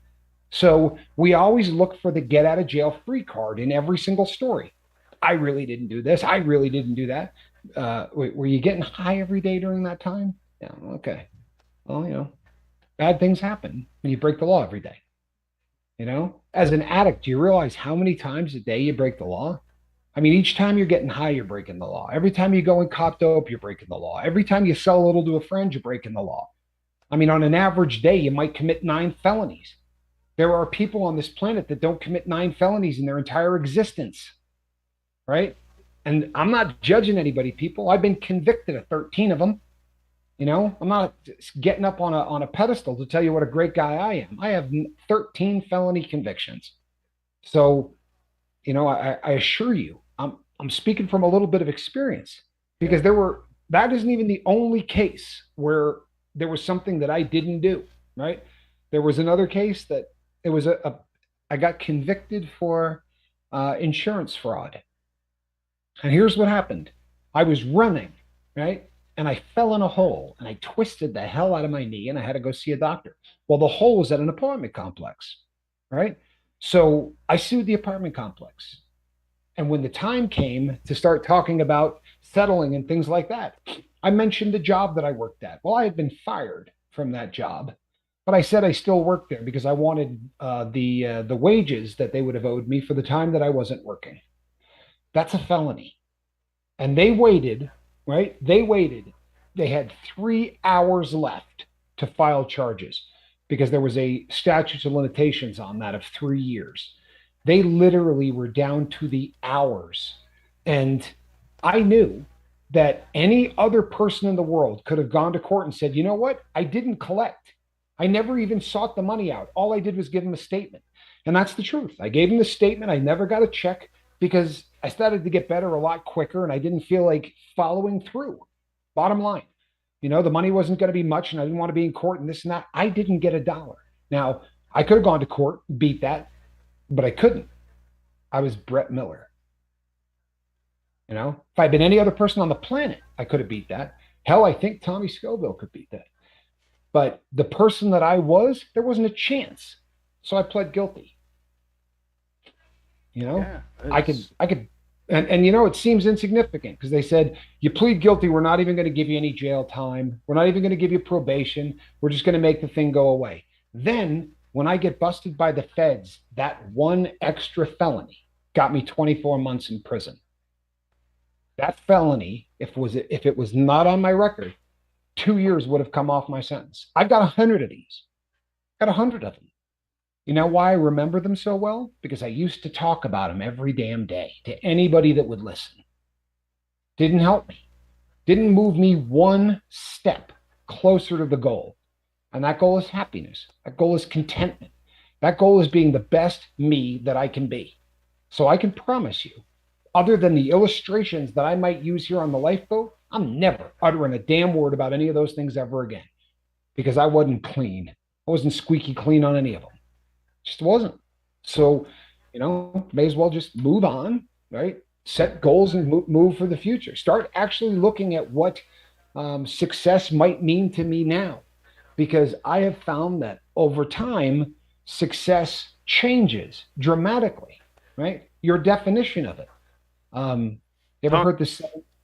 So we always look for the get out of jail free card in every single story. I really didn't do this. I really didn't do that. Were you getting high every day during that time? Yeah, okay. Well, bad things happen when you break the law every day. As an addict, do you realize how many times a day you break the law? I mean, each time you're getting high, you're breaking the law. Every time you go and cop dope, you're breaking the law. Every time you sell a little to a friend, you're breaking the law. I mean, on an average day, you might commit 9 felonies. There are people on this planet that don't commit 9 felonies in their entire existence, right? And I'm not judging anybody, people. I've been convicted of 13 of them. I'm not getting up on a pedestal to tell you what a great guy I am. I have 13 felony convictions. So, I assure you, I'm speaking from a little bit of experience, because that isn't even the only case where there was something that I didn't do, right? There was another case that it was I got convicted for insurance fraud. And here's what happened. I was running, right? And I fell in a hole and I twisted the hell out of my knee and I had to go see a doctor. Well, the hole was at an apartment complex, right? So I sued the apartment complex. And when the time came to start talking about settling and things like that, I mentioned the job that I worked at. Well, I had been fired from that job, but I said I still worked there because I wanted the wages that they would have owed me for the time that I wasn't working. That's a felony. And they waited, right? They waited. They had 3 hours left to file charges because there was a statute of limitations on that of 3 years. They literally were down to the hours. And I knew that any other person in the world could have gone to court and said, you know what? I didn't collect. I never even sought the money out. All I did was give him a statement. And that's the truth. I gave him the statement. I never got a check because I started to get better a lot quicker and I didn't feel like following through. Bottom line, the money wasn't going to be much and I didn't want to be in court and this and that. I didn't get $1. Now, I could have gone to court, beat that, but I couldn't. I was Brett Miller. If I'd been any other person on the planet, I could have beat that. Hell, I think Tommy Scoville could beat that. But the person that I was, there wasn't a chance. So I pled guilty. Yeah, I could, and it seems insignificant because they said, you plead guilty. We're not even going to give you any jail time. We're not even going to give you probation. We're just going to make the thing go away. Then when I get busted by the feds, that one extra felony got me 24 months in prison. That felony, if it was not on my record, 2 years would have come off my sentence. I've got 100 of these. Got 100 of them. You know why I remember them so well? Because I used to talk about them every damn day to anybody that would listen. Didn't help me. Didn't move me one step closer to the goal. And that goal is happiness. That goal is contentment. That goal is being the best me that I can be. So I can promise you, other than the illustrations that I might use here on the lifeboat, I'm never uttering a damn word about any of those things ever again. Because I wasn't clean. I wasn't squeaky clean on any of them. Just wasn't. So, may as well just move on, right? Set goals and move for the future. Start actually looking at what success might mean to me now. Because I have found that over time, success changes dramatically, right? Your definition of it. You ever heard this?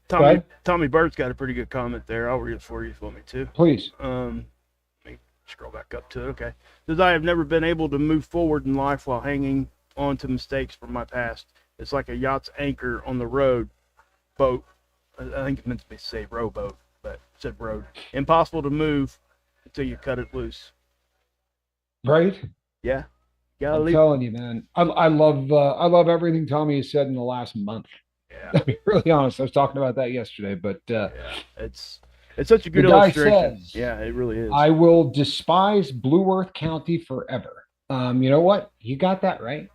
Tommy Bird's got a pretty good comment there. I'll read it for you if you want me to. Please. Scroll back up to it. Okay. Says, I have never been able to move forward in life while hanging on to mistakes from my past. It's like a yacht's anchor on the road boat. I think it meant to say rowboat, but it said road. Impossible to move until you cut it loose. Right? Yeah, you gotta I'm leave. telling you, man. I love everything Tommy has said in the last month. Yeah, To be really honest, I was talking about that yesterday, but yeah. It's such a the good guy illustration. says, Yeah, it really is. I will despise Blue Earth County forever. You know what? You got that right.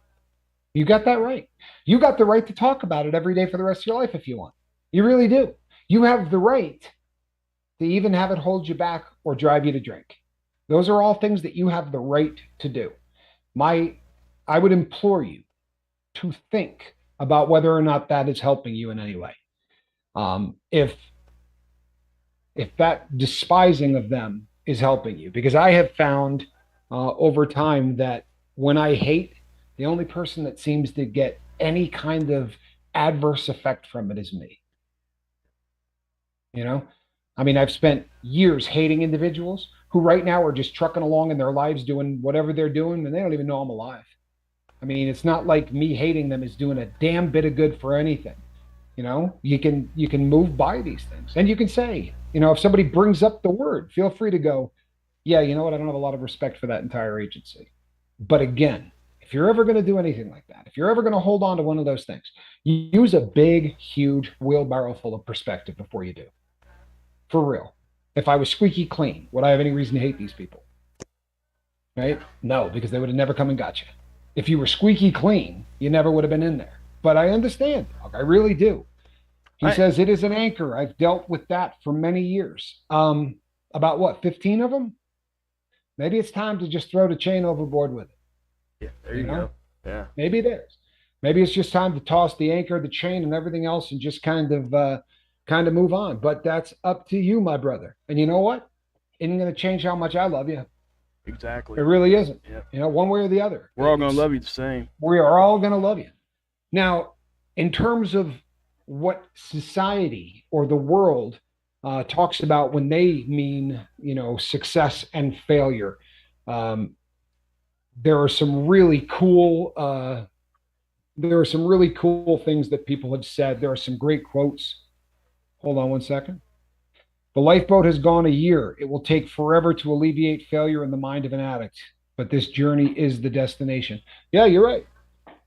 You got that right. You got the right to talk about it every day for the rest of your life if you want. You really do. You have the right to even have it hold you back or drive you to drink. Those are all things that you have the right to do. My, I would implore you to think about whether or not that is helping you in any way. If that despising of them is helping you, because I have found over time that when I hate, the only person that seems to get any kind of adverse effect from it is me. You know, I mean, I've spent years hating individuals who right now are just trucking along in their lives doing whatever they're doing, and they don't even know I'm alive. I mean, it's not like me hating them is doing a damn bit of good for anything. You can move by these things, and you can say, if somebody brings up the word, feel free to go, yeah, you know what? I don't have a lot of respect for that entire agency. But again, if you're ever going to do anything like that, if you're ever going to hold on to one of those things, you use a big, huge wheelbarrow full of perspective before you do. For real. If I was squeaky clean, would I have any reason to hate these people? Right? No, because they would have never come and got you. If you were squeaky clean, you never would have been in there. But I understand. I really do. He says it is an anchor. I've dealt with that for many years. About what, 15 of them? Maybe it's time to just throw the chain overboard with it. Yeah, there you go. Yeah. Maybe it is. Maybe it's just time to toss the anchor, the chain, and everything else, and just kind of move on. But that's up to you, my brother. And you know what? It isn't going to change how much I love you. Exactly. It really isn't. Yeah. One way or the other. We're all gonna love you the same. We are all going to love you. Now, in terms of what society or the world talks about when they mean, success and failure, there are some really cool things that people have said. There are some great quotes. Hold on one second. The lifeboat has gone a year. It will take forever to alleviate failure in the mind of an addict, but this journey is the destination. Yeah, you're right.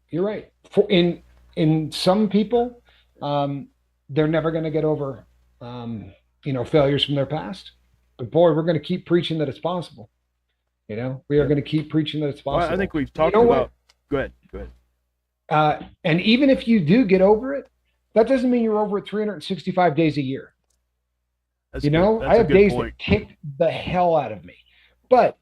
You're right. In some people, they're never going to get over, failures from their past. But boy, we're going to keep preaching that it's possible. We are going to keep preaching that it's possible. Well, I think we've talked about. Go ahead. And even if you do get over it, that doesn't mean you're over it 365 days a year. That's I have days that kick the hell out of me. But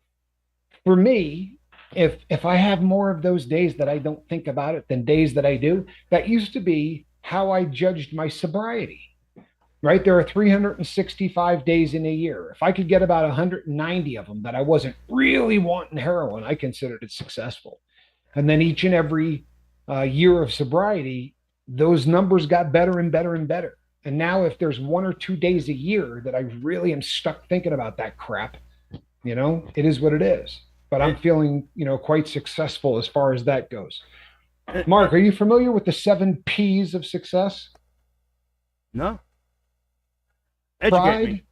for me, if I have more of those days that I don't think about it than days that I do, that used to be how I judged my sobriety. Right? There are 365 days in a year. If I could get about 190 of them that I wasn't really wanting heroin, I considered it successful. And then each and every year of sobriety, those numbers got better and better and better. And now if there's 1 or 2 days a year that I really am stuck thinking about that crap, it is what it is. But I'm feeling, quite successful as far as that goes. Mark, are you familiar with the 7 P's of success? No. Educate me.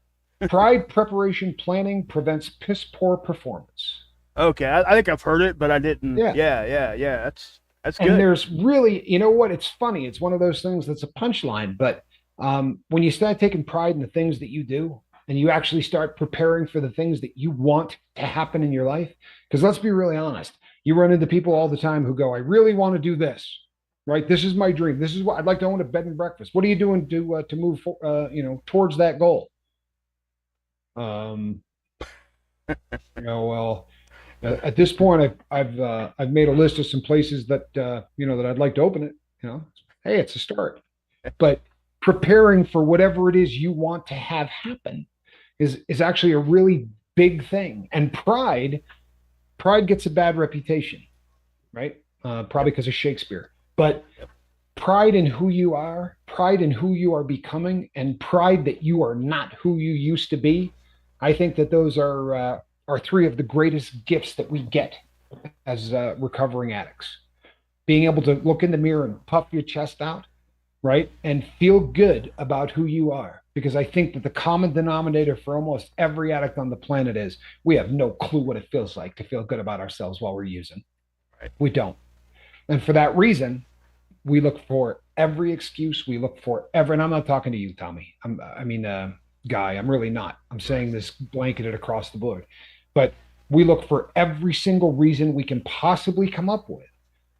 Pride, preparation, planning prevents piss poor performance. Okay, I think I've heard it, but I didn't. Yeah. That's good. And there's really, what? It's funny. It's one of those things that's a punchline. But when you start taking pride in the things that you do, and you actually start preparing for the things that you want to happen in your life, because let's be really honest, you run into people all the time who go, I really want to do this. Right? This is my dream. This is what I'd like to own a bed and breakfast. What are you doing to move towards that goal? Well, at this point, I've made a list of some places that that I'd like to open it. Hey, it's a start. But preparing for whatever it is you want to have happen is actually a really big thing. And pride gets a bad reputation, right? Probably because of Shakespeare. But pride in who you are, pride in who you are becoming, and pride that you are not who you used to be, I think that those are 3 of the greatest gifts that we get as recovering addicts. Being able to look in the mirror and puff your chest out right? And feel good about who you are. Because I think that the common denominator for almost every addict on the planet is we have no clue what it feels like to feel good about ourselves while we're using. Right. We don't. And for that reason, we look for every excuse. We look for every, and I'm not talking to you, Tommy. Guy, I'm really not. I'm Right. saying this blanketed across the board. But we look for every single reason we can possibly come up with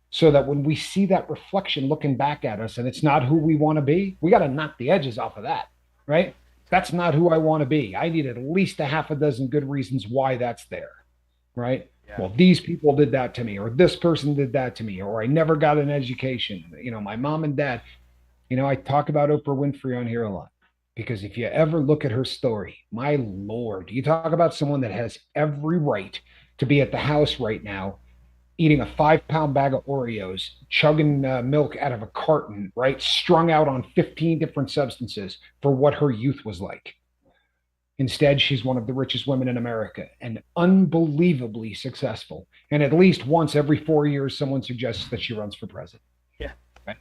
so that when we see that reflection looking back at us and it's not who we want to be, we got to knock the edges off of that, right? That's not who I want to be. I need at least a half a dozen good reasons why that's there, right? Yeah. Well, these people did that to me, or this person did that to me, or I never got an education. My mom and dad, I talk about Oprah Winfrey on here a lot because if you ever look at her story, my Lord, you talk about someone that has every right to be at the house right now eating a 5 pound bag of Oreos, chugging milk out of a carton, right? Strung out on 15 different substances for what her youth was like. Instead, she's one of the richest women in America and unbelievably successful. And at least once every 4 years, someone suggests that she runs for president. Yeah. Right?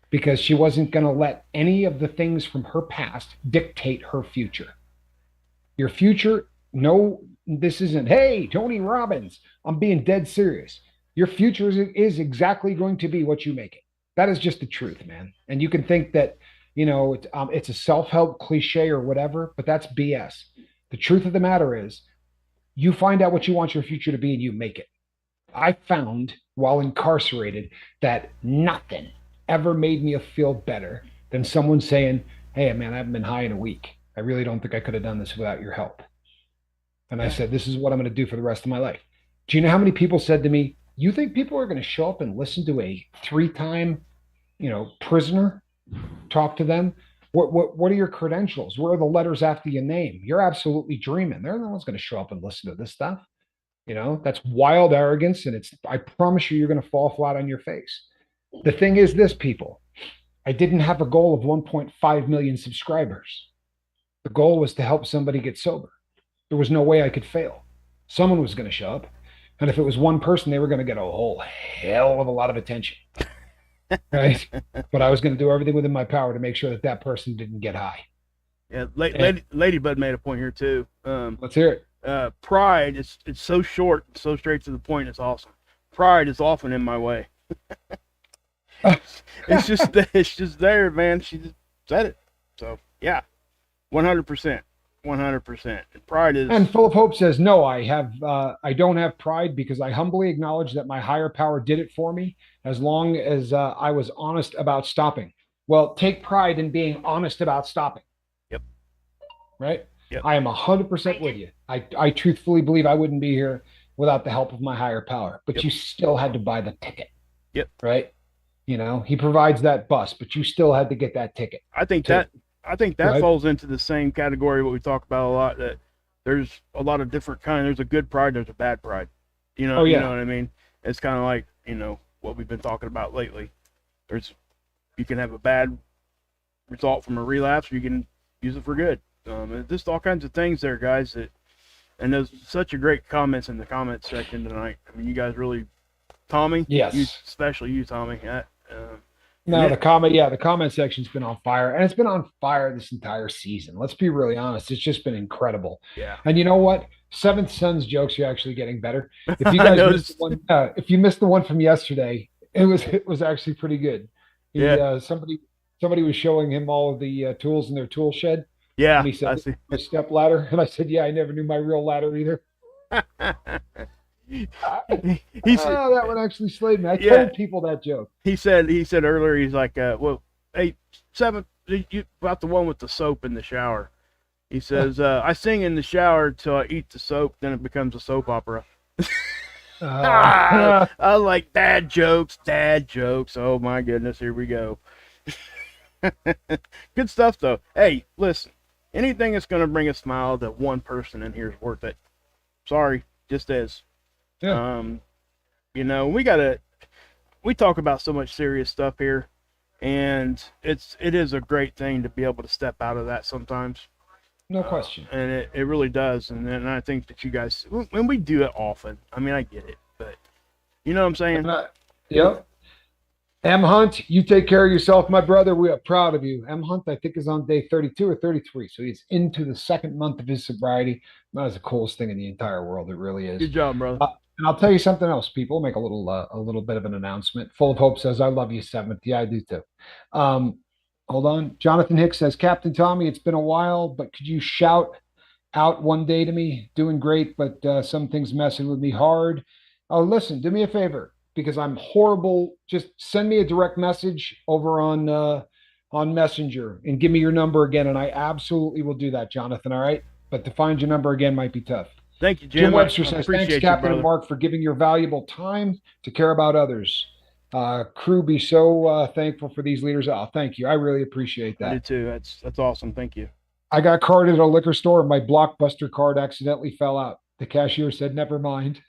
Because she wasn't going to let any of the things from her past dictate her future. Your future, no, this isn't, hey, Tony Robbins, I'm being dead serious. Your future is exactly going to be what you make it. That is just the truth, man. And you can think that, it's a self help cliche or whatever, but that's BS. The truth of the matter is, you find out what you want your future to be and you make it. I found while incarcerated that nothing ever made me feel better than someone saying, hey, man, I haven't been high in a week. I really don't think I could have done this without your help. And I Yeah. said, this is what I'm going to do for the rest of my life. Do you know how many people said to me, you think people are going to show up and listen to a 3 time, prisoner talk to them? What are your credentials? What are the letters after your name? You're absolutely dreaming. They're no one's going to show up and listen to this stuff. That's wild arrogance. And I promise you're going to fall flat on your face. The thing is this, people, I didn't have a goal of 1.5 million subscribers. The goal was to help somebody get sober. There was no way I could fail. Someone was going to show up. And if it was one person, they were going to get a whole hell of a lot of attention. Right. But I was going to do everything within my power to make sure that that person didn't get high. Yeah. And Ladybud made a point here too. let's hear Pride, it's so short, so straight to the point. It's awesome. Pride is often in my way. it. It's just there, man. She just said it. So yeah, 100%, 100%. Pride is. And Full of Hope says, no, I don't have pride because I humbly acknowledge that my higher power did it for me as long as I was honest about stopping. Well, take pride in being honest about stopping. Yep. Right. Yep. I am 100% with you. I truthfully believe I wouldn't be here without the help of my higher power, but Yep. you still had to buy the ticket. Yep. Right. He provides that bus, but you still had to get that ticket. I think to- that falls into the same category what we talk about a lot. That there's a lot of different kind. There's a good pride. There's a bad pride. Oh, yeah. You know what I mean. It's kind of like what we've been talking about lately. You can have a bad result from a relapse, or you can use it for good. Just all kinds of things there, guys. And there's such a great comments in the comments section tonight. I mean, you guys really, Tommy. Yes. Especially you, Tommy. No, the comment section's been on fire, and it's been on fire this entire season. Let's be really honest; it's just been incredible. Yeah. And you know what? Seventh Son's jokes are actually getting better. If you I guys noticed. if you missed the one from yesterday, it was actually pretty good. Yeah. Somebody was showing him all of the tools in their tool shed, Yeah. and he I said, see. "My step ladder," and I said, "Yeah, I never knew my real ladder either." He said, Oh, that one actually slayed me. I Yeah. told people that joke. he said earlier, he's like, well, hey, Seven, you about the one with the soap in the shower. He says, I sing in the shower till I eat the soap, then it becomes a soap opera. I was like, dad jokes. Oh my goodness, here we go. Good stuff though. Hey, listen, anything that's going to bring a smile to one person in here is worth it. Sorry, just is. Yeah. We talk about so much serious stuff here, and it is a great thing to be able to step out of that sometimes. No question. And it really does. And I think that you guys, when we do it often, I mean, I get it, but you know what I'm saying? Yep. M Hunt, you take care of yourself, my brother. We are proud of you. M Hunt, I think, is on day 32 or 33. So he's into the second month of his sobriety. That is the coolest thing in the entire world. It really is. Good job, brother. And I'll tell you something else, people. Make a little bit of an announcement. Full of Hope says, I love you, Seventh. Yeah, I do too. Um, hold on. Jonathan Hicks says, Captain Tommy, it's been a while, but could you shout out one day to me? Doing great, but some things messing with me hard. Oh, listen, do me a favor because I'm horrible. Just send me a direct message over on Messenger and give me your number again, and I absolutely will do that, Jonathan. All right, but to find your number again might be tough. Thank you, Jim. Jim Webster says, appreciate thanks, Captain you, and Mark, for giving your valuable time to care about others. Crew be so thankful for these leaders. Oh, thank you. I really appreciate that. I do too. That's awesome. Thank you. I got carded at a liquor store and my Blockbuster card accidentally fell out. The cashier said, never mind.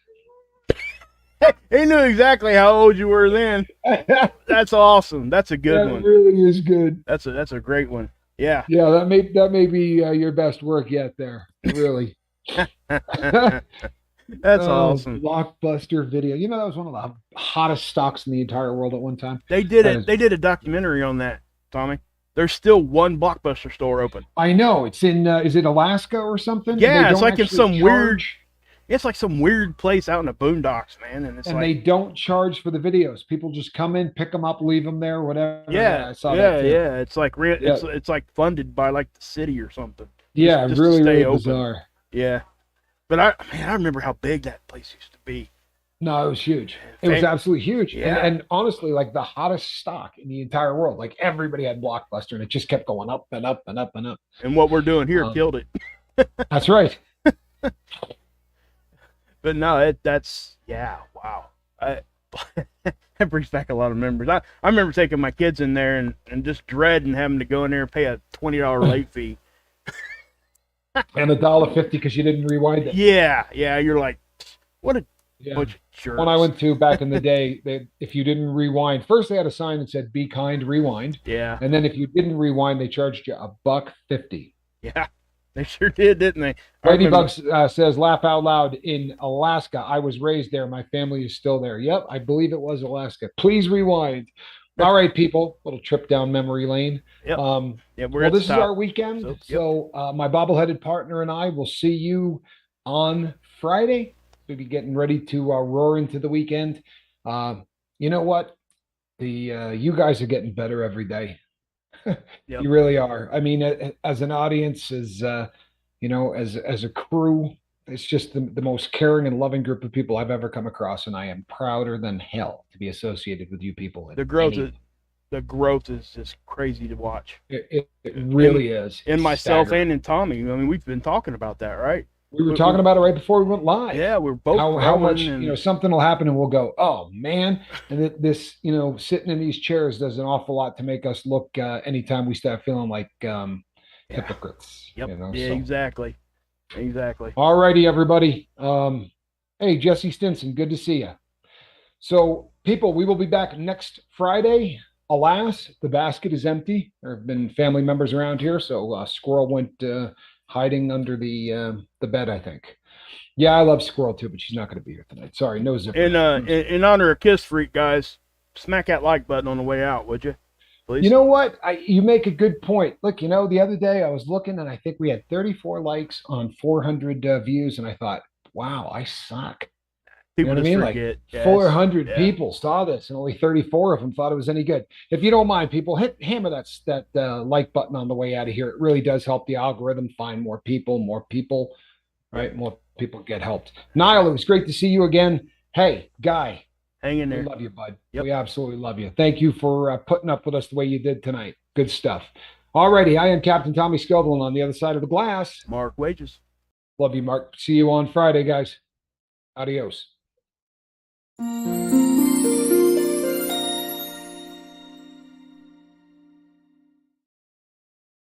He knew exactly how old you were then. That's awesome. That's a good one. That really is good. That's a great one. Yeah. Yeah, that may be your best work yet there. Really. That's awesome. Blockbuster Video. You know, that was one of the hottest stocks in the entire world at one time. They did it. They did a documentary on that, Tommy. There's still one Blockbuster store open. I know. It's in is it Alaska or something? Yeah, it's like in some weird. It's like some weird place out in the boondocks, man. And it's they don't charge for the videos. People just come in, pick them up, leave them there, whatever. Yeah, I saw that too. Yeah. It's like it's like funded by like the city or something. Yeah, just really, to stay really open. bizarre. Yeah, but I remember how big that place used to be. No, it was huge. It was absolutely huge. Yeah. And honestly, like the hottest stock in the entire world. Like everybody had Blockbuster and it just kept going up and up and up and up. And what we're doing here killed it. That's right. But no, that's wow. That brings back a lot of memories. I remember taking my kids in there and just dreading having to go in there and pay a $20 late fee. And $1.50 because you didn't rewind it. Yeah. You're like, what a bunch of jerks. When I went to back in the day, if you didn't rewind, first they had a sign that said "Be kind, rewind." Yeah. And then if you didn't rewind, they charged you $1.50. Yeah. They sure did, didn't they? Ladybugs says, laugh out loud. In Alaska, I was raised there. My family is still there. Yep, I believe it was Alaska. Please rewind. All right, people. Little trip down memory lane. Yep. Well, this is our weekend. So my bobbleheaded partner and I will see you on Friday. We'll be getting ready to roar into the weekend. You know what? You guys are getting better every day. Yep. You really are. I mean, as an audience, as as a crew, it's just the most caring and loving group of people I've ever come across, and I am prouder than hell to be associated with you people. The growth is just crazy to watch. It really is. In myself and in Tommy. I mean, we've been talking about that, right? We were talking about it right before we went live. Yeah, we're both how much something will happen and we'll go, oh man, and this sitting in these chairs does an awful lot to make us look anytime we start feeling like hypocrites. Yep. Exactly. All righty, everybody. Hey, Jesse Stinson, good to see you. So, people, we will be back next Friday. Alas, the basket is empty. There have been family members around here, so Squirrel went hiding under the bed, I think. Yeah, I love Squirrel too, but she's not going to be here tonight. Sorry, no zipper. In honor of Kiss Freak, guys, smack that like button on the way out, would you? Please. You know what? You make a good point. Look, the other day I was looking and I think we had 34 likes on 400 views, and I thought, wow, I suck. People what I mean? Like 400 people saw this, and only 34 of them thought it was any good. If you don't mind, people, hammer that like button on the way out of here. It really does help the algorithm find more people, right? More people get helped. Niall, it was great to see you again. Hey, Guy, hang in there. We love you, bud. Yep. We absolutely love you. Thank you for putting up with us the way you did tonight. Good stuff. All righty, I am Captain Tommy Skelton. On the other side of the glass, Mark Wages. Love you, Mark. See you on Friday, guys. Adios.